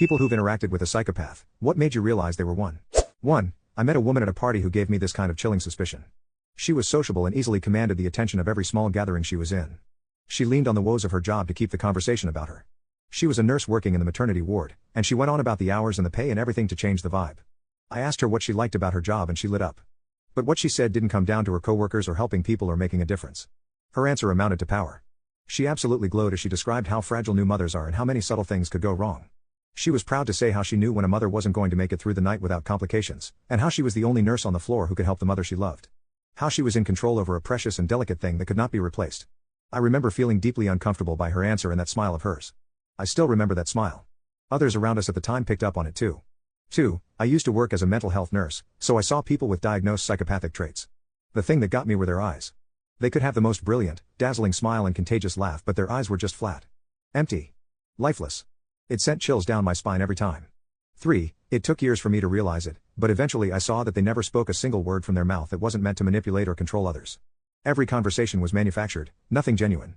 People who've interacted with a psychopath. What made you realize they were one? 1. I met a woman at a party who gave me this kind of chilling suspicion. She was sociable and easily commanded the attention of every small gathering she was in. She leaned on the woes of her job to keep the conversation about her. She was a nurse working in the maternity ward, and she went on about the hours and the pay and everything to change the vibe. I asked her what she liked about her job and she lit up. But what she said didn't come down to her coworkers or helping people or making a difference. Her answer amounted to power. She absolutely glowed as she described how fragile new mothers are and how many subtle things could go wrong. She was proud to say how she knew when a mother wasn't going to make it through the night without complications, and how she was the only nurse on the floor who could help the mother she loved. How she was in control over a precious and delicate thing that could not be replaced. I remember feeling deeply uncomfortable by her answer and that smile of hers. I still remember that smile. Others around us at the time picked up on it too. 2. I used to work as a mental health nurse, so I saw people with diagnosed psychopathic traits. The thing that got me were their eyes. They could have the most brilliant, dazzling smile and contagious laugh, but their eyes were just flat. Empty. Lifeless. It sent chills down my spine every time. 3. It took years for me to realize it, but eventually I saw that they never spoke a single word from their mouth that wasn't meant to manipulate or control others. Every conversation was manufactured, nothing genuine.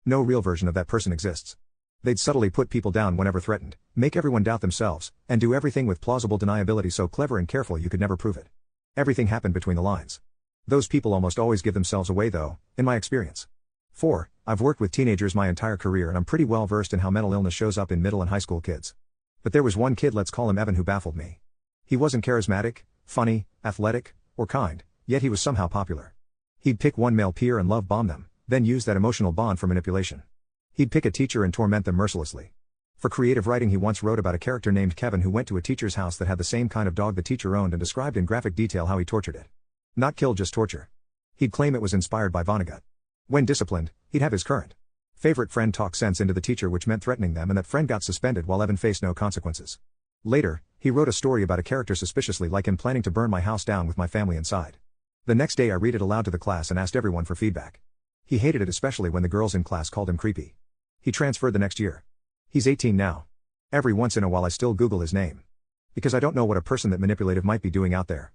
No real version of that person exists. They'd subtly put people down whenever threatened, make everyone doubt themselves, and do everything with plausible deniability so clever and careful you could never prove it. Everything happened between the lines. Those people almost always give themselves away though, in my experience. 4. I've worked with teenagers my entire career and I'm pretty well versed in how mental illness shows up in middle and high school kids. But there was one kid, let's call him Evan, who baffled me. He wasn't charismatic, funny, athletic, or kind, yet he was somehow popular. He'd pick one male peer and love bomb them, then use that emotional bond for manipulation. He'd pick a teacher and torment them mercilessly. For creative writing, he once wrote about a character named Kevin who went to a teacher's house that had the same kind of dog the teacher owned and described in graphic detail how he tortured it. Not kill, just torture. He'd claim it was inspired by Vonnegut. When disciplined, he'd have his current favorite friend talk sense into the teacher, which meant threatening them, and that friend got suspended while Evan faced no consequences. Later, he wrote a story about a character suspiciously like him planning to burn my house down with my family inside. The next day I read it aloud to the class and asked everyone for feedback. He hated it, especially when the girls in class called him creepy. He transferred the next year. He's 18 now. Every once in a while I still Google his name. Because I don't know what a person that manipulative might be doing out there.